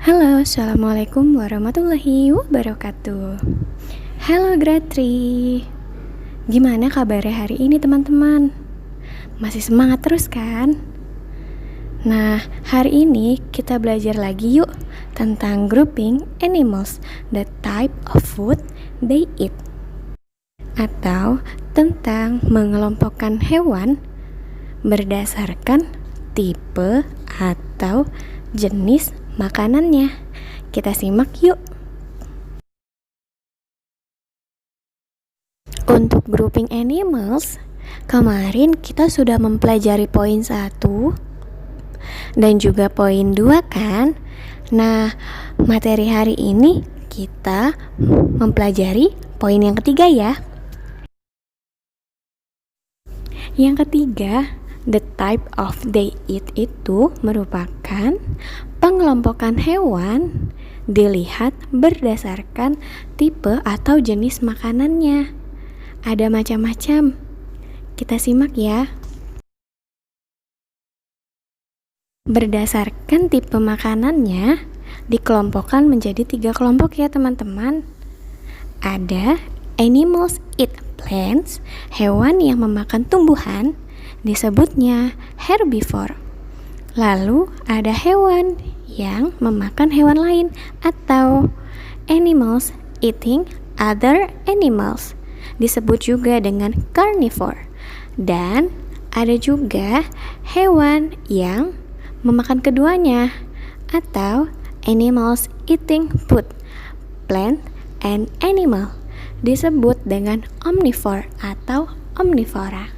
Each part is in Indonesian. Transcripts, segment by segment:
Halo, Assalamualaikum warahmatullahi wabarakatuh. Halo Gratri, gimana kabarnya hari ini teman-teman? Masih semangat terus kan? Nah, hari ini kita belajar lagi yuk tentang grouping animals, the type of food they eat, atau tentang mengelompokkan hewan berdasarkan tipe atau jenis makanannya. Kita simak yuk. Untuk grouping animals, kemarin kita sudah mempelajari poin 1 dan juga poin 2 kan? Nah, materi hari ini kita mempelajari poin yang ketiga ya. Yang ketiga, the type of they eat itu merupakan pengelompokan hewan dilihat berdasarkan tipe atau jenis makanannya. Ada macam-macam. Kita simak ya. Berdasarkan tipe makanannya, dikelompokkan menjadi 3 kelompok ya teman-teman. Ada animals eat plants, hewan yang memakan tumbuhan, disebutnya herbivore. Lalu ada hewan yang memakan hewan lain atau animals eating other animals, disebut juga dengan carnivore. Dan ada juga hewan yang memakan keduanya atau animals eating both plant and animal, disebut dengan omnivore atau omnivora.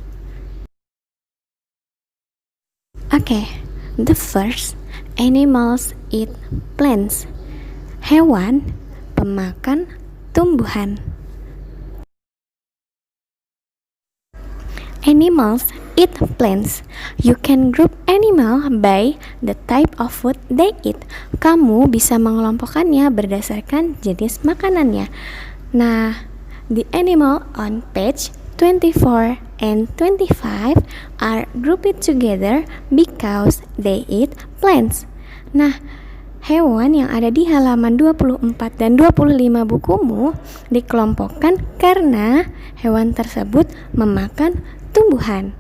Oke, the first, animals eat plants. Hewan pemakan tumbuhan. Animals eat plants. You can group animal by the type of food they eat. Kamu bisa mengelompokkannya berdasarkan jenis makanannya. Nah, the animal on page 24 and 25 are grouped together because they eat plants. Nah, hewan yang ada di halaman 24 dan 25 bukumu dikelompokkan karena hewan tersebut memakan tumbuhan.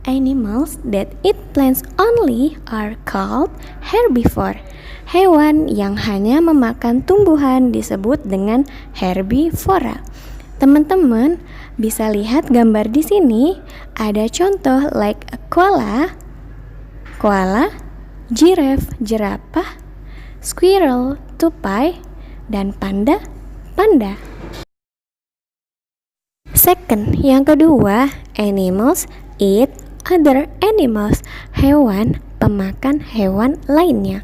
Animals that eat plants only are called herbivore. Hewan yang hanya memakan tumbuhan disebut dengan herbivora. Teman-teman bisa lihat gambar di sini. Ada contoh like a koala, giraffe, jerapah, squirrel, tupai, dan panda. Second, yang kedua, animals eat other animals. Hewan pemakan hewan lainnya.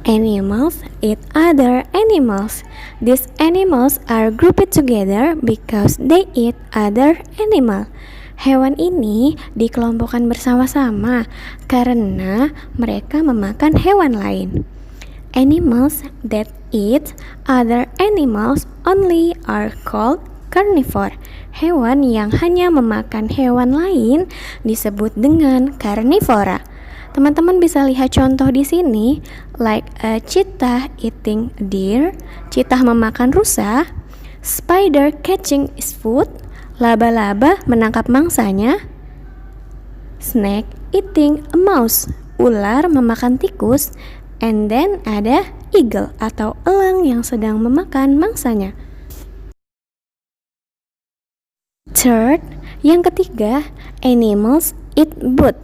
Animals eat other animals. These animals are grouped together because they eat other animal. Hewan ini dikelompokkan bersama-sama karena mereka memakan hewan lain. Animals that eat other animals only are called carnivore. Hewan yang hanya memakan hewan lain disebut dengan carnivora. Teman-teman bisa lihat contoh di sini, like a cheetah eating deer, cheetah memakan rusa, spider catching its food, laba-laba menangkap mangsanya, snake eating a mouse, ular memakan tikus, and then ada eagle atau elang yang sedang memakan mangsanya. Third, yang ketiga, animals eat both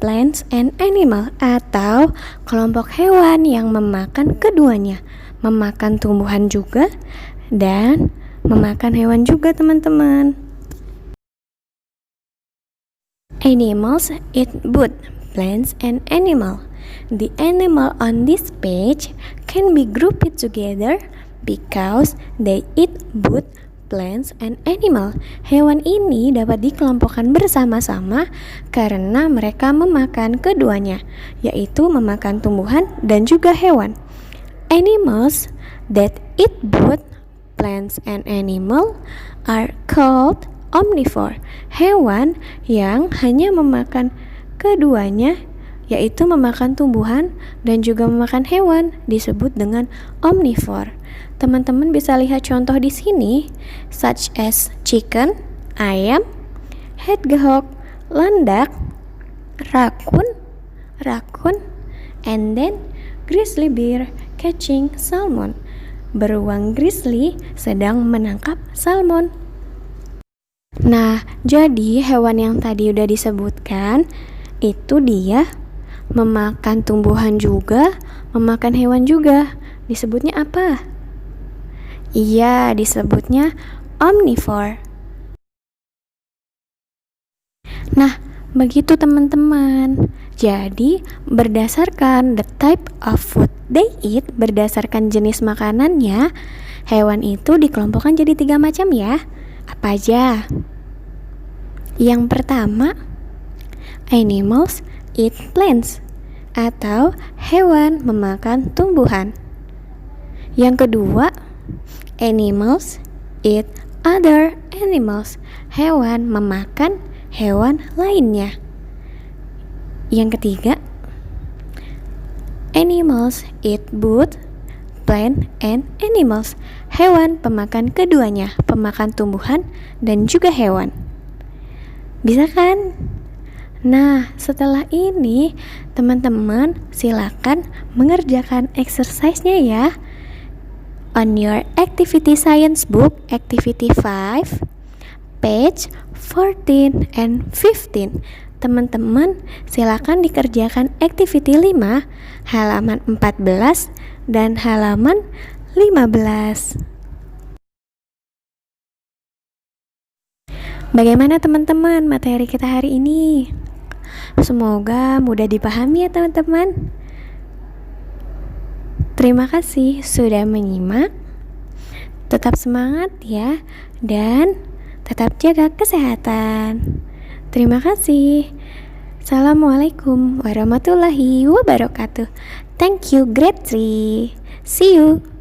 plants and animal, atau kelompok hewan yang memakan keduanya, memakan tumbuhan juga dan memakan hewan juga teman-teman. Animals eat both plants and animal. The animal on this page can be grouped together because they eat both plants and animal. Hewan ini dapat dikelompokkan bersama-sama karena mereka memakan keduanya, yaitu memakan tumbuhan dan juga hewan. Animals that eat both plants and animal are called omnivore. Hewan yang hanya memakan keduanya yaitu memakan tumbuhan dan juga memakan hewan, disebut dengan omnivore. Teman-teman bisa lihat contoh di sini, such as chicken, ayam, hedgehog, landak, raccoon, and then grizzly bear catching salmon. Beruang grizzly sedang menangkap salmon. Nah, jadi hewan yang tadi udah disebutkan itu dia memakan tumbuhan juga, memakan hewan juga. Disebutnya apa? Iya, disebutnya omnivore. Nah, begitu teman-teman. Jadi, berdasarkan the type of food they eat, berdasarkan jenis makanannya, hewan itu dikelompokkan jadi 3 macam ya. Apa aja? Yang pertama, animals eat plants, atau hewan memakan tumbuhan. Yang kedua, animals eat other animals, hewan memakan hewan lainnya. Yang ketiga, animals eat both plant and animals, hewan pemakan keduanya, pemakan tumbuhan dan juga hewan. Bisa kan? Nah, setelah ini teman-teman silakan mengerjakan exercise-nya ya. On your activity science book, activity 5, page 14 and 15. Teman-teman silakan dikerjakan activity 5, halaman 14 dan halaman 15. Bagaimana teman-teman materi kita hari ini? Semoga mudah dipahami ya teman-teman. Terima kasih sudah menyimak. Tetap semangat ya, dan tetap jaga kesehatan. Terima kasih. Assalamualaikum warahmatullahi wabarakatuh. Thank you, grade 3. See you.